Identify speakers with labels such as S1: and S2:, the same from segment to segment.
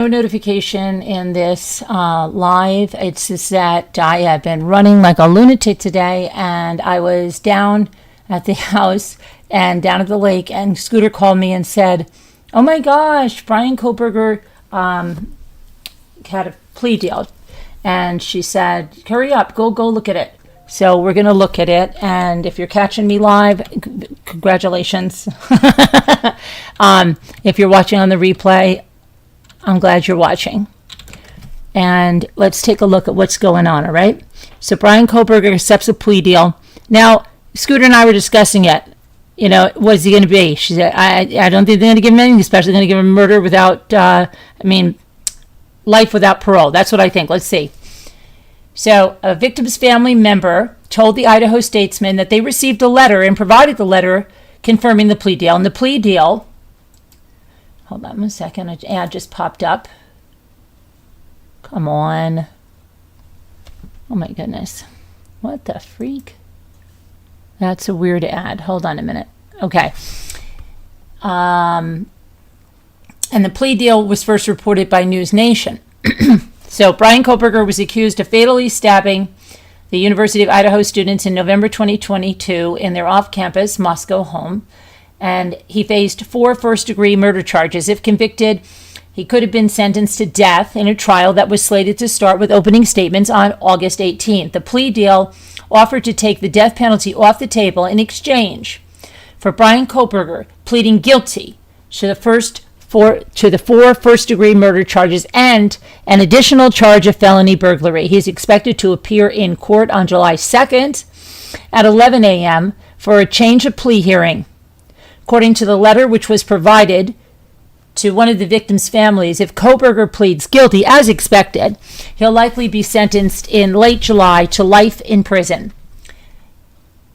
S1: No notification in this live. It's just that I have been running like a lunatic today, and I was down at the house and down at the lake, and Scooter called me and said, "Oh my gosh, Bryan Kohberger had a plea deal," and she said, "Hurry up, go look at it." So we're gonna look at it, and if you're catching me live, congratulations. If you're watching on the replay, I'm glad you're watching. And let's take a look at what's going on, all right? So Bryan Kohberger accepts a plea deal. Now, Scooter and I were discussing it. You know, what is he going to be? She said, I don't think they're going to give him anything, especially going to give him murder without, life without parole. That's what I think. Let's see. So a victim's family member told the Idaho Statesman that they received a letter and provided the letter confirming the plea deal. And the plea deal, hold on a second, an ad just popped up. Come on. Oh my goodness. What the freak? That's a weird ad. Hold on a minute. Okay. And the plea deal was first reported by News Nation. So Bryan Kohberger was accused of fatally stabbing the University of Idaho students in November 2022 in their off-campus Moscow home. And he faced 4 first-degree murder charges. If convicted, he could have been sentenced to death in a trial that was slated to start with opening statements on August 18th. The plea deal offered to take the death penalty off the table in exchange for Bryan Kohberger pleading guilty to the 4 first-degree murder charges and an additional charge of felony burglary. He is expected to appear in court on July 2nd at 11 a.m. for a change of plea hearing. According to the letter which was provided to one of the victims' families, if Kohberger pleads guilty, as expected, he'll likely be sentenced in late July to life in prison.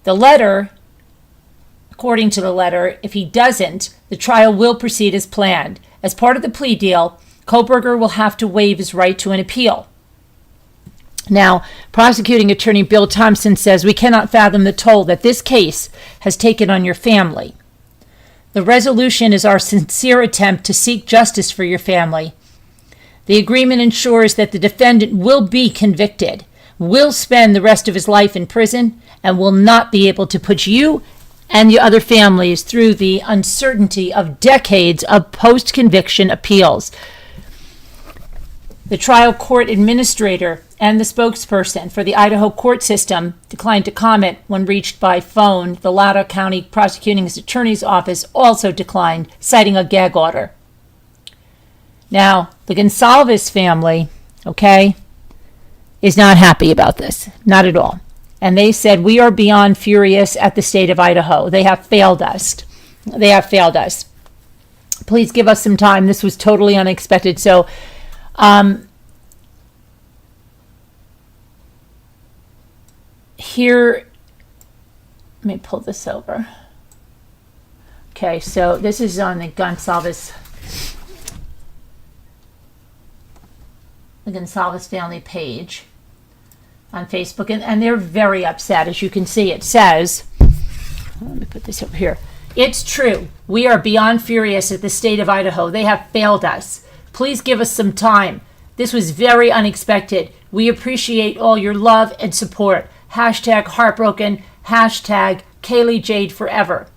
S1: The letter, according to the letter, if he doesn't, the trial will proceed as planned. As part of the plea deal, Kohberger will have to waive his right to an appeal. Now, prosecuting attorney Bill Thompson says, "We cannot fathom the toll that this case has taken on your family. The resolution is our sincere attempt to seek justice for your family. The agreement ensures that the defendant will be convicted, will spend the rest of his life in prison, and will not be able to put you and the other families through the uncertainty of decades of post-conviction appeals." The trial court administrator and the spokesperson for the Idaho court system declined to comment when reached by phone. The Loudoun County Prosecuting Attorney's Office also declined, citing a gag order. Now, the Gonsalves family, is not happy about this. Not at all. And they said, "We are beyond furious at the state of Idaho. They have failed us. They have failed us. Please give us some time. This was totally unexpected." So, here, let me pull this over. Okay, so this is on the Gonsalves family page on Facebook, and they're very upset. As you can see, it says, let me put this over here. "It's true. We are beyond furious at the state of Idaho. They have failed us. Please give us some time. This was very unexpected. We appreciate all your love and support. #heartbroken, #Kaylee Jade forever."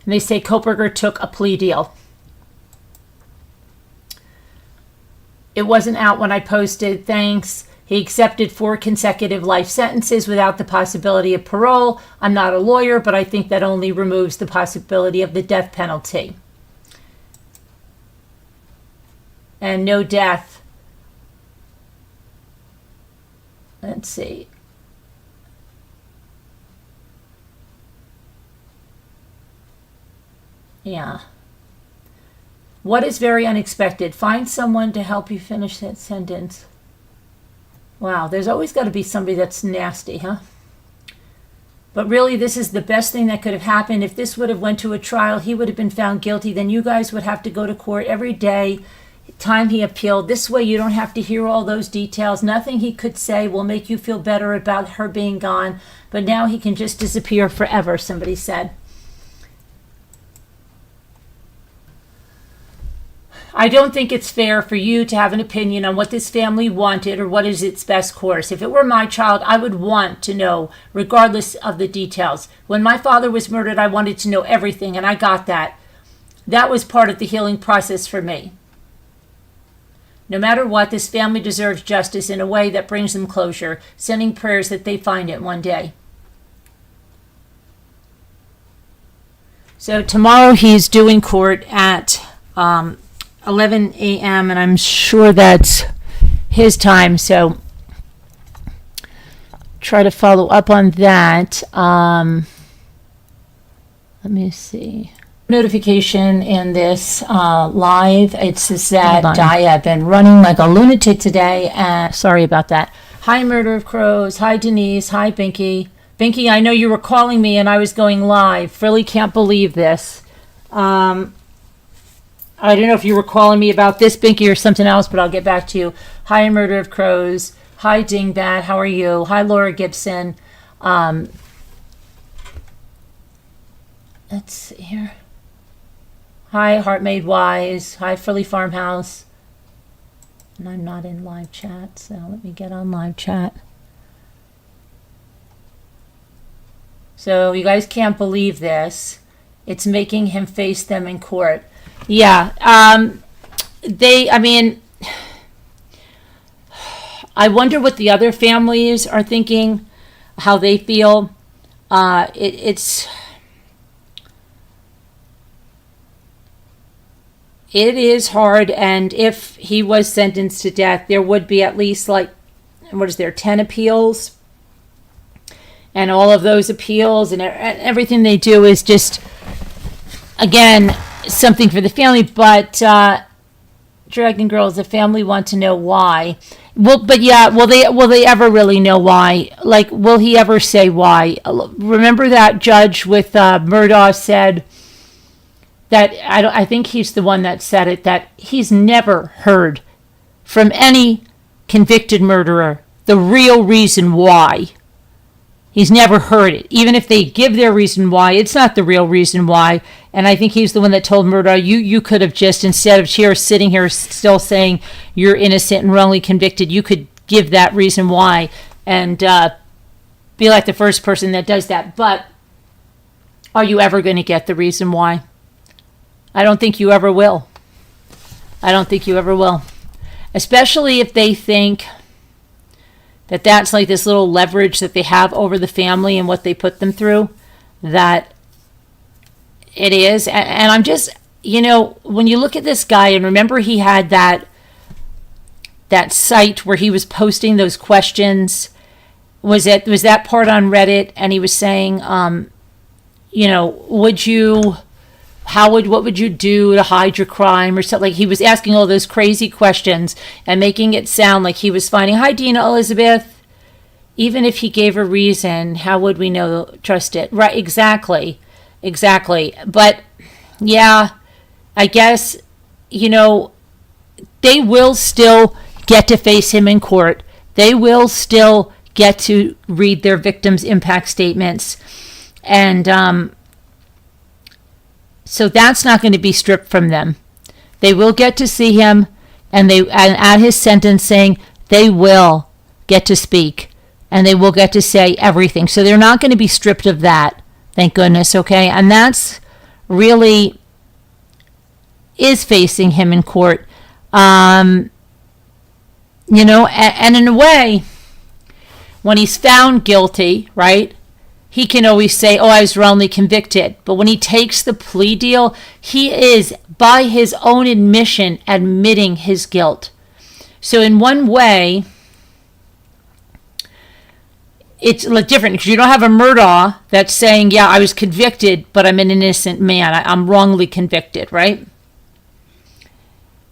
S1: And they say Kohberger took a plea deal. "It wasn't out when I posted. Thanks. He accepted 4 consecutive life sentences without the possibility of parole. I'm not a lawyer, but I think that only removes the possibility of the death penalty. And no death." Let's see. Yeah. "What is very unexpected? Find someone to help you finish that sentence." Wow, there's always got to be somebody that's nasty, huh? But really, this is the best thing that could have happened. If this would have went to a trial, he would have been found guilty. Then you guys would have to go to court every day, time he appealed. This way you don't have to hear all those details. Nothing he could say will make you feel better about her being gone. But now he can just disappear forever, somebody said. I don't think it's fair for you to have an opinion on what this family wanted or what is its best course. If it were my child, I would want to know, regardless of the details. When my father was murdered, I wanted to know everything, and I got that. That was part of the healing process for me. No matter what, this family deserves justice in a way that brings them closure, sending prayers that they find it one day. So tomorrow he's due in court at 11 a.m., and I'm sure that's his time, so try to follow up on that. Let me see. Notification in this live. It says that I have been running like a lunatic today, and sorry about that. Hi, Murder of Crows. Hi, Denise. Hi, Binky. Binky, I know you were calling me and I was going live. Really can't believe this. I don't know if you were calling me about this, Binky, or something else, but I'll get back to you. Hi, Murder of Crows. Hi, Dingbat. How are you? Hi, Laura Gibson. Let's see here. Hi, Heart Made Wise. Hi, Frilly Farmhouse. And I'm not in live chat, so let me get on live chat. So you guys can't believe this. It's making him face them in court. Yeah. I wonder what the other families are thinking, how they feel. It is hard, and if he was sentenced to death, there would be at least 10 appeals, and all of those appeals and everything they do is just, again, something for the family. But Dragon Girls, the family want to know why. Well, but yeah, will they ever really know why? Like, will he ever say why? Remember that judge with Murdaugh said that, I think he's the one that said it, that he's never heard from any convicted murderer the real reason why. He's never heard it. Even if they give their reason why, it's not the real reason why. And I think he's the one that told Murdaugh, you could have just, instead of sitting here still saying you're innocent and wrongly convicted, you could give that reason why and be like the first person that does that. But are you ever going to get the reason why? I don't think you ever will. I don't think you ever will. Especially if they think that that's like this little leverage that they have over the family and what they put them through, that it is. And I'm just, when you look at this guy, and remember he had that site where he was posting those questions. Was that part on Reddit? And he was saying, what would you do to hide your crime or something? Like, he was asking all those crazy questions and making it sound like he was finding, hi, Dina Elizabeth. Even if he gave a reason, how would we trust it? Right, exactly. But yeah, I guess, they will still get to face him in court. They will still get to read their victims' impact statements. And, so that's not going to be stripped from them. They will get to see him, and at his sentencing, they will get to speak, and they will get to say everything. So they're not going to be stripped of that, thank goodness, okay? And that's really is facing him in court. And in a way, when he's found guilty, right, he can always say, I was wrongly convicted. But when he takes the plea deal, he is, by his own admission, admitting his guilt. So in one way, it's different, because you don't have a Murdaugh that's saying, yeah, I was convicted, but I'm an innocent man. I'm wrongly convicted, right?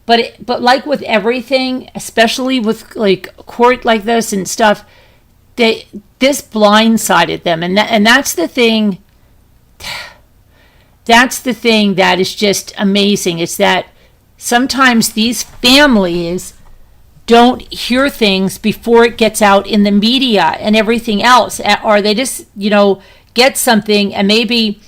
S1: But like with everything, especially with like court like this and stuff, this blindsided them, and that's the thing. That's the thing that is just amazing. It's that sometimes these families don't hear things before it gets out in the media and everything else, or they just get something, and maybe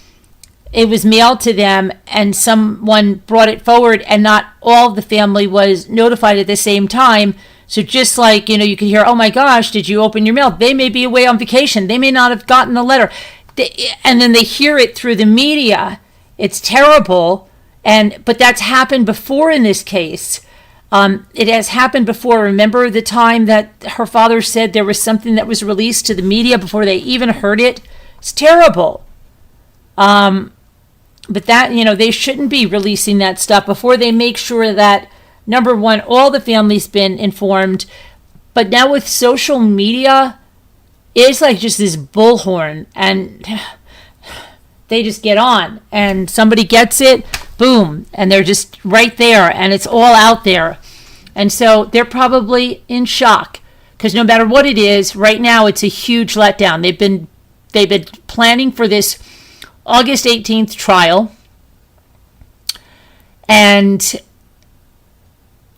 S1: it was mailed to them and someone brought it forward and not all of the family was notified at the same time. So just like, you could hear, oh my gosh, did you open your mail? They may be away on vacation. They may not have gotten the letter. And then they hear it through the media. It's terrible. But that's happened before in this case. It has happened before. Remember the time that her father said there was something that was released to the media before they even heard it? It's terrible. But that, they shouldn't be releasing that stuff before they make sure that, number one, all the family's been informed. But now with social media, it's like just this bullhorn, and they just get on, and somebody gets it, boom, and they're just right there, and it's all out there. And so they're probably in shock, because no matter what it is, right now it's a huge letdown. They've been planning for this August 18th trial, and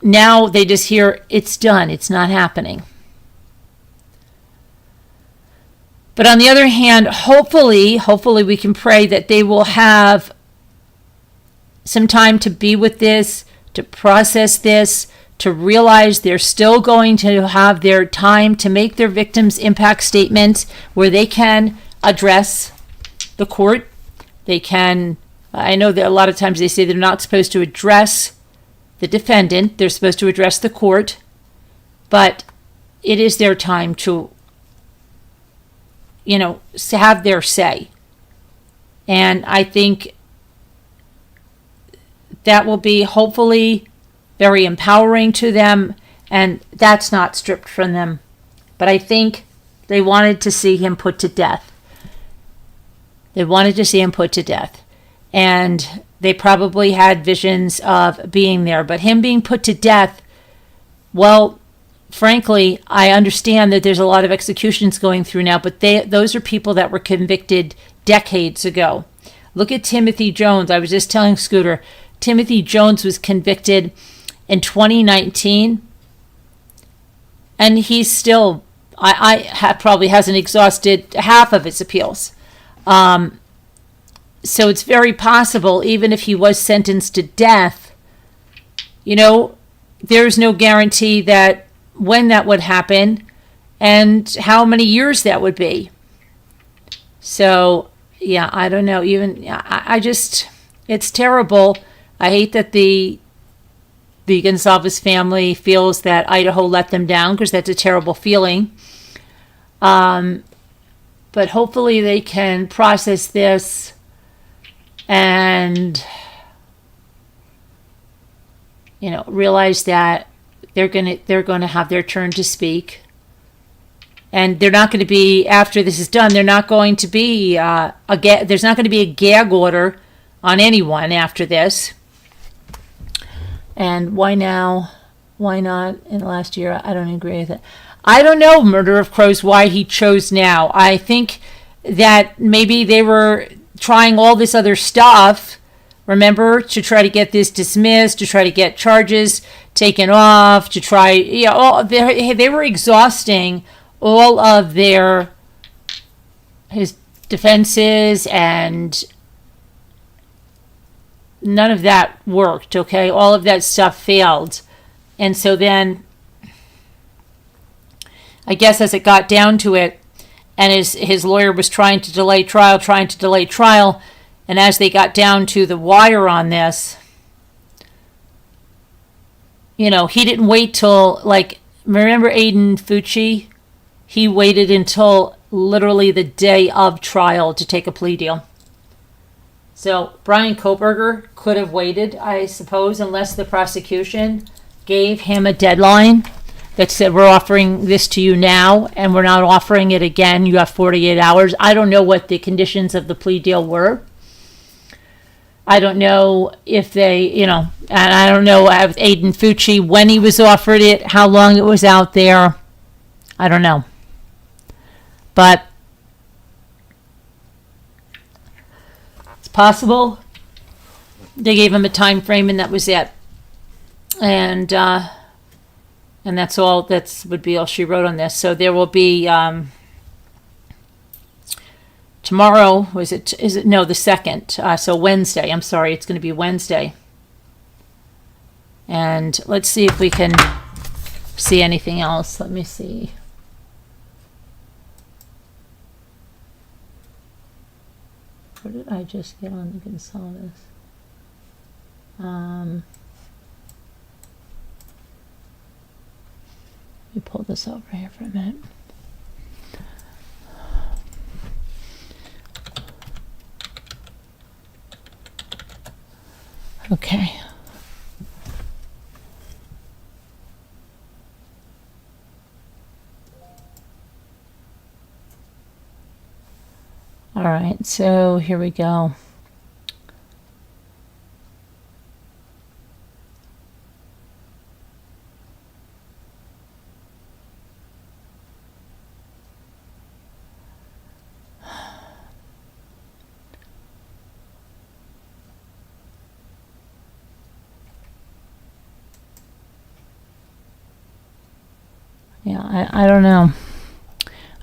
S1: now they just hear it's done. It's not happening. But on the other hand, hopefully we can pray that they will have some time to be with this, to process this, to realize they're still going to have their time to make their victims' impact statements where they can address the court. They can, I know that a lot of times they say they're not supposed to address the defendant. They're supposed to address the court. But it is their time to, have their say. And I think that will be hopefully very empowering to them. And that's not stripped from them. But I think they wanted to see him put to death. They wanted to see him put to death. And they probably had visions of being there. But him being put to death, well, frankly, I understand that there's a lot of executions going through now, but those are people that were convicted decades ago. Look at Timothy Jones. I was just telling Scooter, Timothy Jones was convicted in 2019, and he's still, probably hasn't exhausted half of his appeals. So it's very possible, even if he was sentenced to death, there's no guarantee that when that would happen and how many years that would be. So, yeah, I don't know. It's terrible. I hate that the Gonsalves family feels that Idaho let them down, because that's a terrible feeling. But hopefully they can process this and, realize that they're going to have their turn to speak. And they're not going to be, after this is done, they're not going to be, there's not going to be a gag order on anyone after this. And why now? Why not in the last year? I don't agree with it. I don't know, Murder of Crows, why he chose now. I think that maybe they were trying all this other stuff, remember, to try to get this dismissed, to try to get charges taken off, to try, they were exhausting all of his defenses, and none of that worked, okay? All of that stuff failed. And so then, I guess as it got down to it, and his lawyer was trying to delay trial, and as they got down to the wire on this, he didn't wait till, remember Aiden Fucci? He waited until literally the day of trial to take a plea deal. So Bryan Kohberger could have waited, I suppose, unless the prosecution gave him a deadline that said, we're offering this to you now, and we're not offering it again. You have 48 hours. I don't know what the conditions of the plea deal were. I don't know if they, and I don't know with Aiden Fucci when he was offered it, how long it was out there. I don't know. But it's possible they gave him a time frame and that was it. And that's all, would be all she wrote on this. So there will be tomorrow, is it, no, the 2nd, so Wednesday, I'm sorry, it's going to be Wednesday. And let's see if we can see anything else. Let me see. What did I just get on the Gonsalves? Let me pull this over here for a minute. Okay. All right, so here we go. Yeah, I don't know.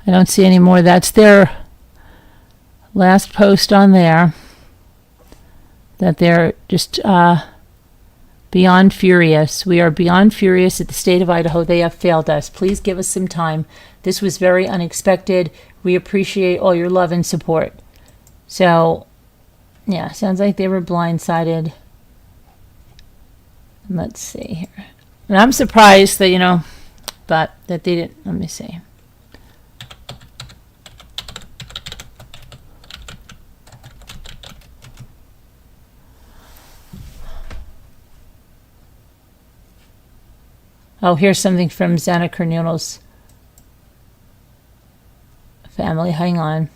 S1: I don't see any more. That's their last post on there, that they're just beyond furious. We are beyond furious at the state of Idaho. They have failed us. Please give us some time. This was very unexpected. We appreciate all your love and support. So, yeah, sounds like they were blindsided. Let's see here. And I'm surprised that, but that they didn't. Let me see. Oh, here's something from Xana Kernodle's family. Hang on.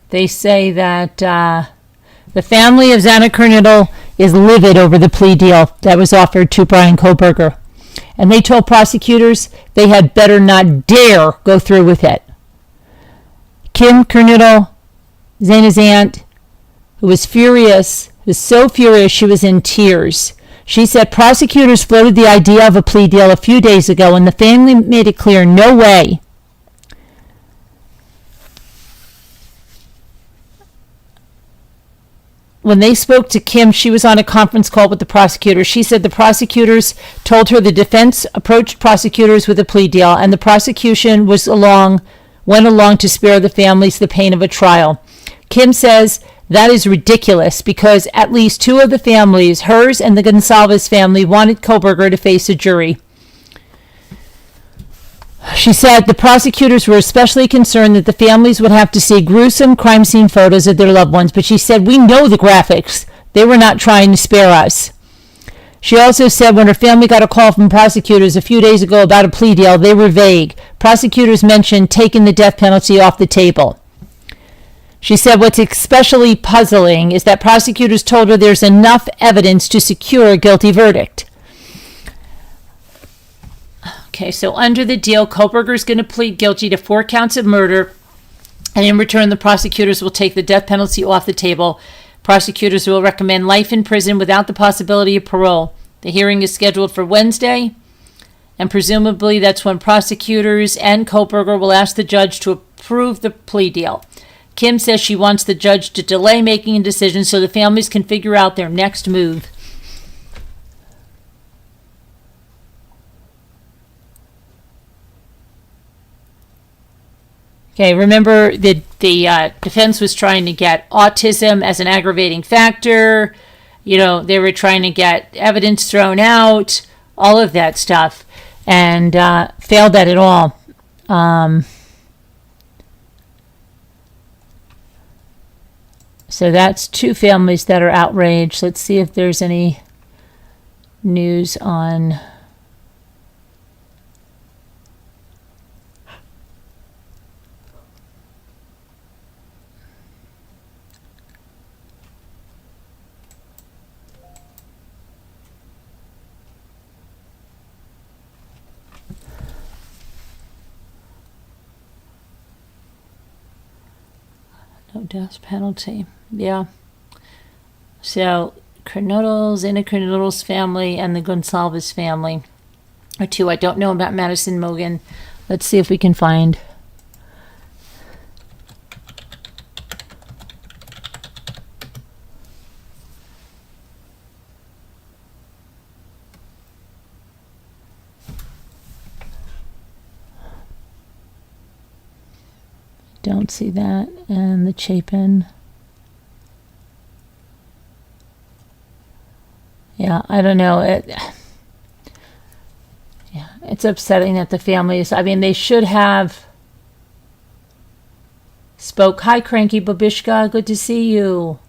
S1: They say that the family of Xana Kernodle is livid over the plea deal that was offered to Bryan Kohberger. And they told prosecutors they had better not dare go through with it. Kim Kernodle, Xana's aunt, who was furious, was so furious she was in tears. She said prosecutors floated the idea of a plea deal a few days ago, and the family made it clear, no way. When they spoke to Kim, she was on a conference call with the prosecutors. She said the prosecutors told her the defense approached prosecutors with a plea deal, and the prosecution went along to spare the families the pain of a trial. Kim says that is ridiculous because at least two of the families, hers and the Gonsalves family, wanted Kohberger to face a jury. She said the prosecutors were especially concerned that the families would have to see gruesome crime scene photos of their loved ones, but she said, we know the graphics. They were not trying to spare us. She also said when her family got a call from prosecutors a few days ago about a plea deal, they were vague. Prosecutors mentioned taking the death penalty off the table. She said what's especially puzzling is that prosecutors told her there's enough evidence to secure a guilty verdict. Okay, so under the deal, Kohberger is going to plead guilty to 4 counts of murder, and in return, the prosecutors will take the death penalty off the table. Prosecutors will recommend life in prison without the possibility of parole. The hearing is scheduled for Wednesday, and presumably that's when prosecutors and Kohberger will ask the judge to approve the plea deal. Kim says she wants the judge to delay making a decision so the families can figure out their next move. Okay, remember the defense was trying to get autism as an aggravating factor. They were trying to get evidence thrown out, all of that stuff, and failed at it all. So that's 2 families that are outraged. Let's see if there's any news on... No death penalty. Yeah. So Xana Kernodle's family and the Gonsalves family are 2. I don't know about Madison Mogen. Let's see if we can find. don't see that. And the Chapin. Yeah, I don't know. It's upsetting that the families, I mean, they should have spoke. Hi, Cranky Babishka. Good to see you.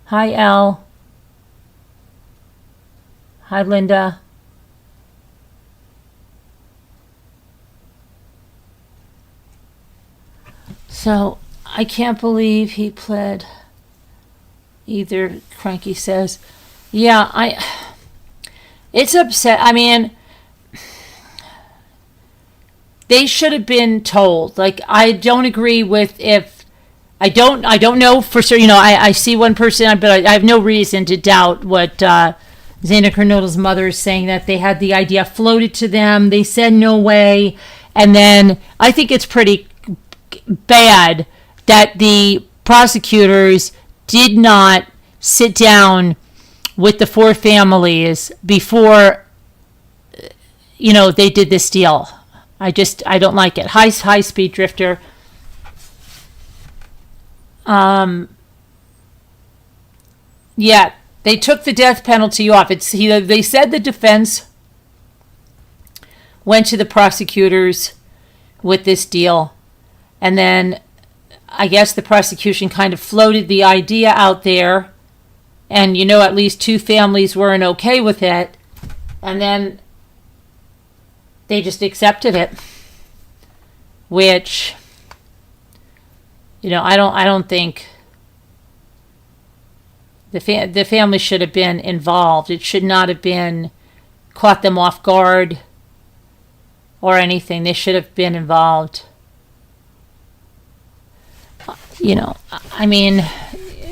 S1: Hi, Elle. Hi, Linda. So, I can't believe he pled either. Cranky says, yeah, it's upset. I mean, they should have been told. Like, I don't agree with if I don't know for sure. I see one person, but I have no reason to doubt what Xana Kernodle's mother is saying, that they had the idea floated to them. They said no way. And then I think it's pretty bad that the prosecutors did not sit down with the four families before, they did this deal. I don't like it. High speed drifter. Yeah, they took the death penalty off. They said the defense went to the prosecutors with this deal, and then I guess the prosecution kind of floated the idea out there, and at least two families weren't okay with it, and then they just accepted it, which I don't think the family should have been involved. It should not have been caught them off guard or anything. They should have been involved. I mean,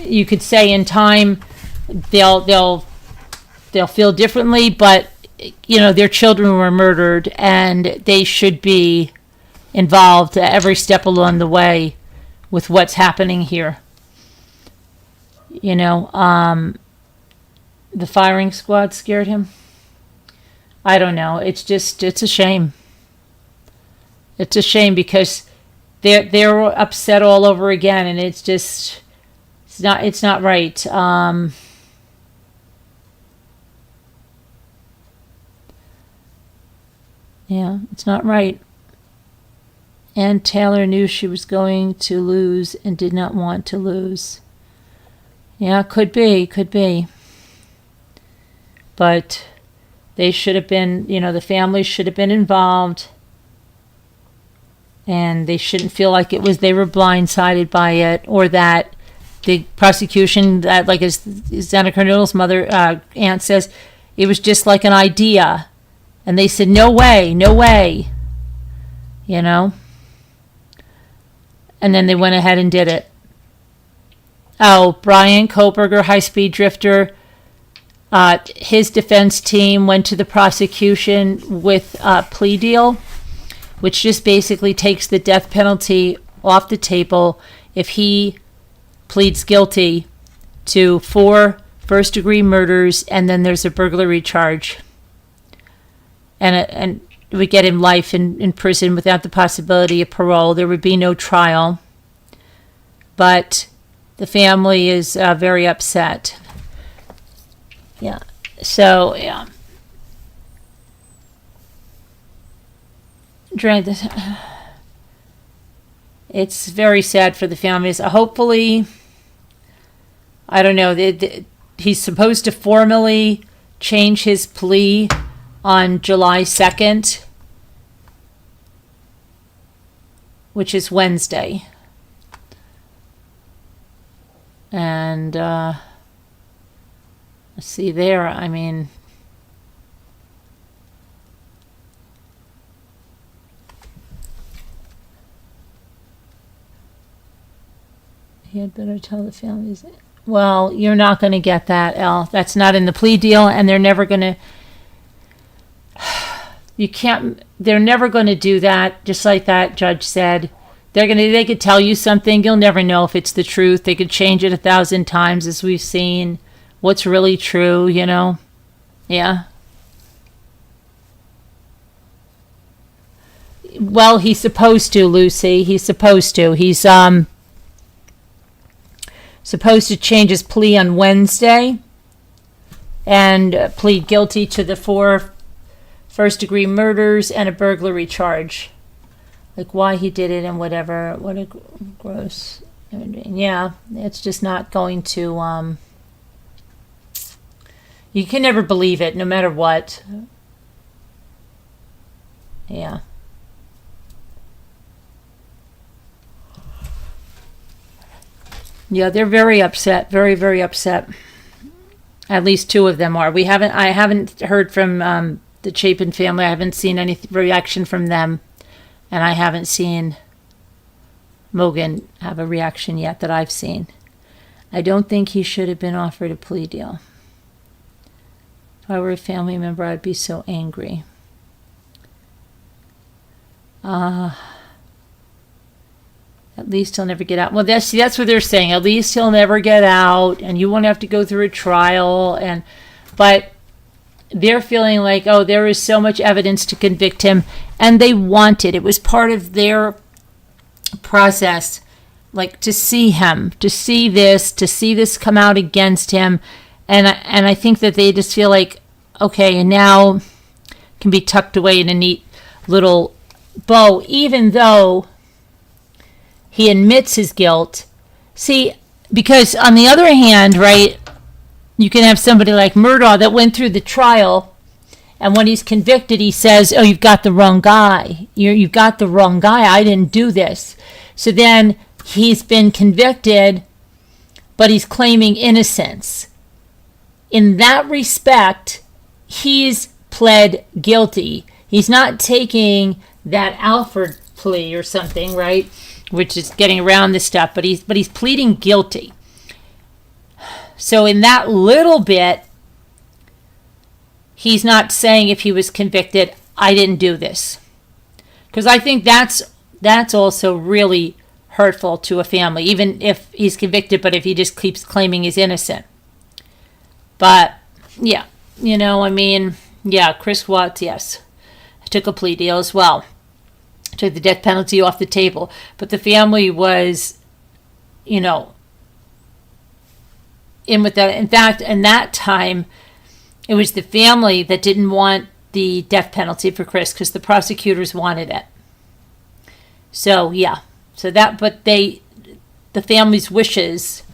S1: you could say in time they'll feel differently, but their children were murdered, and they should be involved every step along the way with what's happening here. The firing squad scared him. I don't know. It's a shame. It's a shame because they're upset all over again, and it's not right. Yeah, it's not right. And Taylor knew she was going to lose and did not want to lose. Yeah, could be. But they should have been, the families should have been involved. And they shouldn't feel like they were blindsided by it, or that the prosecution, that, like as Xana Kernodle's mother, aunt says, it was just like an idea. And they said, no way. And then they went ahead and did it. Oh, Bryan Kohberger, high-speed drifter, his defense team went to the prosecution with a plea deal, which just basically takes the death penalty off the table if he pleads guilty to 4 first-degree murders, and then there's a burglary charge. And we get him life in prison without the possibility of parole. There would be no trial. But the family is very upset. Yeah. So, yeah. It's very sad for the families. Hopefully, I don't know, he's supposed to formally change his plea on July 2nd, which is Wednesday. And let's see there, I mean, he had better tell the families. Well, you're not going to get that, Elle. That's not in the plea deal, and they're never going to. They're never going to do that. Just like that judge said, they could tell you something. You'll never know if it's the truth. They could change it 1,000 times, as we've seen. What's really true, Yeah. Well, he's supposed to, Lucy. He's supposed to. He's supposed to change his plea on Wednesday and plead guilty to the 4 first-degree murders and a burglary charge. Like why he did it and whatever. What a gross. Yeah, it's just not going to. You can never believe it, no matter what. Yeah. Yeah, they're very upset. Very, very upset. At least 2 of them are. I haven't heard from the Chapin family. I haven't seen any reaction from them. And I haven't seen Mogan have a reaction yet that I've seen. I don't think he should have been offered a plea deal. If I were a family member, I'd be so angry. At least he'll never get out. Well, that's what they're saying. At least he'll never get out, and you won't have to go through a trial. But they're feeling like, oh, there is so much evidence to convict him, and they want it. It was part of their process, like to see him, to see this come out against him, and I think that they just feel like, okay, and now can be tucked away in a neat little bow, even though he admits his guilt. See, because on the other hand, right, you can have somebody like Murdaugh that went through the trial, and when he's convicted, he says, oh, you've got the wrong guy. You've got the wrong guy. I didn't do this. So then he's been convicted, but he's claiming innocence. In that respect, he's pled guilty. He's not taking that Alford plea or something, right, which is getting around this stuff, but he's pleading guilty. So in that little bit, he's not saying if he was convicted, I didn't do this. Because I think that's also really hurtful to a family, even if he's convicted, but if he just keeps claiming he's innocent. But, yeah, Chris Watts, yes, took a plea deal as well. Took the death penalty off the table. But the family was, in with that. In fact, in that time, it was the family that didn't want the death penalty for Chris because the prosecutors wanted it. So, yeah. But the family's wishes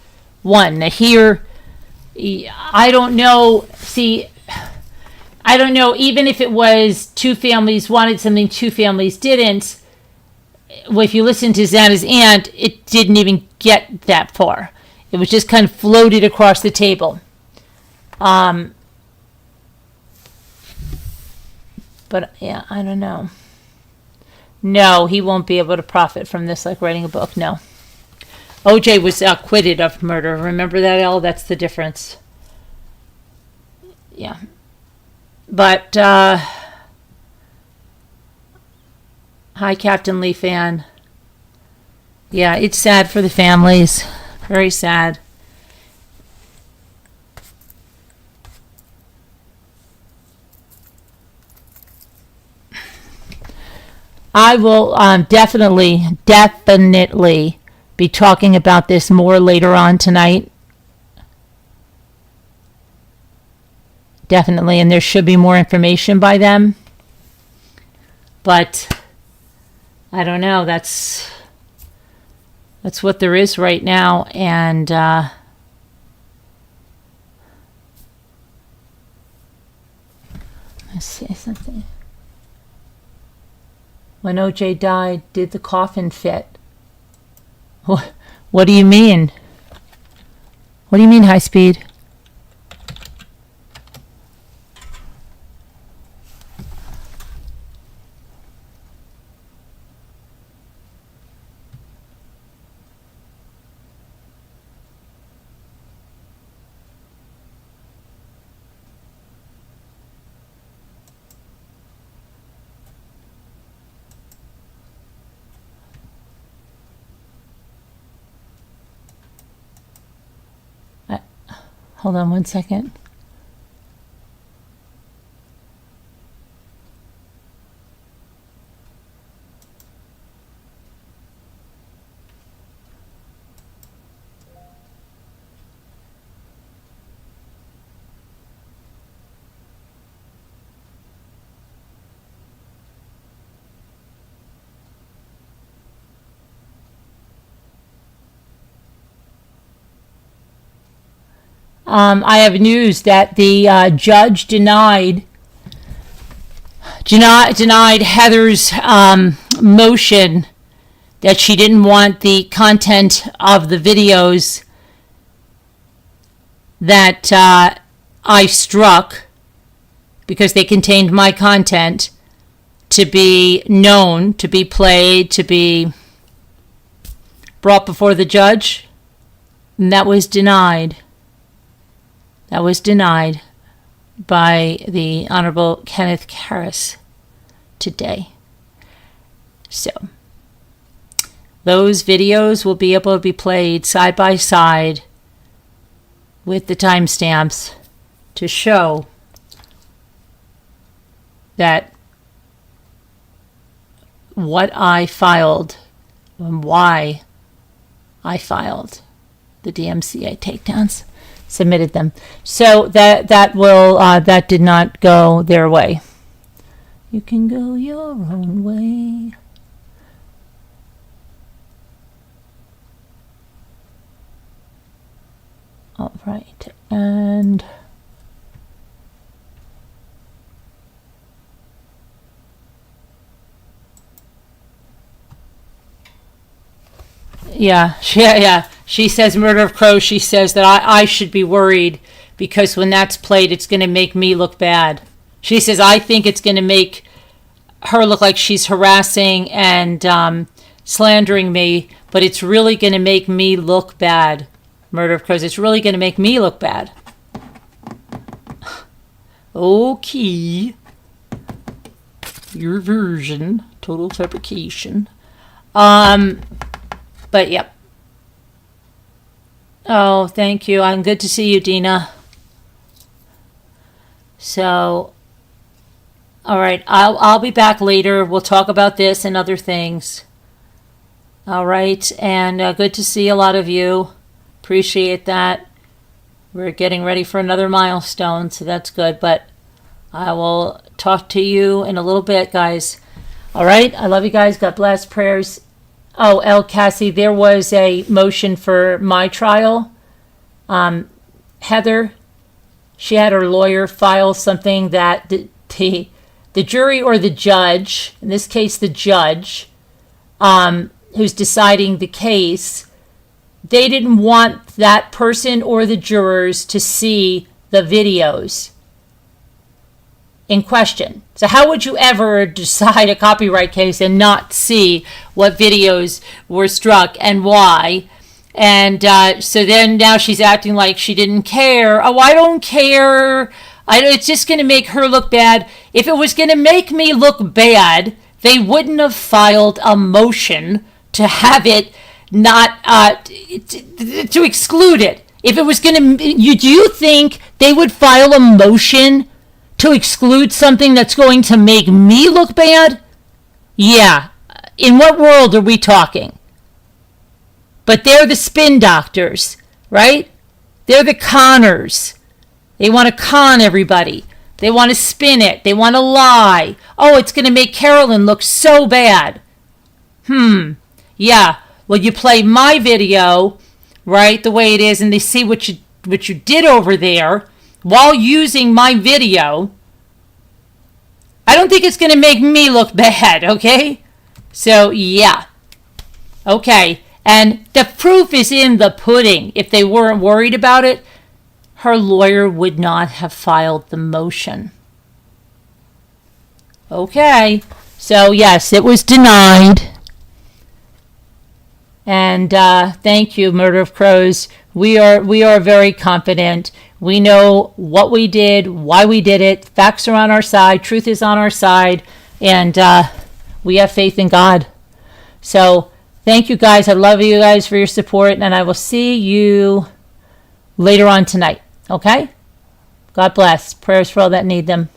S1: won. Now here, I don't know. See, I don't know. Even if it was 2 families wanted something, 2 families didn't. Well, if you listen to Xana's aunt, it didn't even get that far. It was just kind of floated across the table. But yeah, I don't know. No, he won't be able to profit from this like writing a book. No. OJ was acquitted of murder. Remember that, Elle? That's the difference. Yeah. But, hi, Captain Lee fan. Yeah, it's sad for the families. Very sad. I will definitely be talking about this more later on tonight. Definitely, and there should be more information by them. But I don't know. That's what there is right now, and let's see something. When OJ died, did the coffin fit? What do you mean? What do you mean, high speed? Hold on one second. I have news that the judge denied Heather's motion that she didn't want the content of the videos that I struck, because they contained my content, to be known, to be played, to be brought before the judge. And that was denied. That was denied by the Honorable Kenneth Harris today. So those videos will be able to be played side by side with the timestamps to show that what I filed and why I filed the DMCA takedowns, submitted them. So that did not go their way. You can go your own way. All right, and yeah. She says murder of crows. She says that I should be worried because when that's played, it's going to make me look bad. She says, I think it's going to make her look like she's harassing and slandering me, but it's really going to make me look bad. Murder of crows. It's really going to make me look bad. Okay. Your version. Total fabrication. But yep. Oh, thank you. I'm good to see you, Dina. So, all right. I'll be back later. We'll talk about this and other things. All right. And good to see a lot of you. Appreciate that. We're getting ready for another milestone, so that's good. But I will talk to you in a little bit, guys. All right. I love you guys. God bless. Prayers. Oh, El Cassie, there was a motion for my trial. Heather, she had her lawyer file something that the jury or the judge, in this case the judge, who's deciding the case, they didn't want that person or the jurors to see the videos in question. So how would you ever decide a copyright case and not see what videos were struck and why? And so then now she's acting like she didn't care. Oh, I don't care. It's just going to make her look bad. If it was going to make me look bad, they wouldn't have filed a motion to have it not, to exclude it. If it was going to, do you think they would file a motion to exclude something that's going to make me look bad? Yeah. In what world are we talking? But they're the spin doctors, right? They're the conners. They want to con everybody. They want to spin it. They want to lie. Oh, it's going to make Carolyn look so bad. Yeah. Well, you play my video, right, the way it is, and they see what you did over there while using my video. I don't think it's going to make me look bad, okay? So, yeah. Okay. And the proof is in the pudding. If they weren't worried about it, her lawyer would not have filed the motion. Okay. So, yes, it was denied. And thank you, Murder of Crows. We are very confident. We know what we did, why we did it. Facts are on our side. Truth is on our side. And we have faith in God. So thank you, guys. I love you guys for your support. And I will see you later on tonight. Okay? God bless. Prayers for all that need them.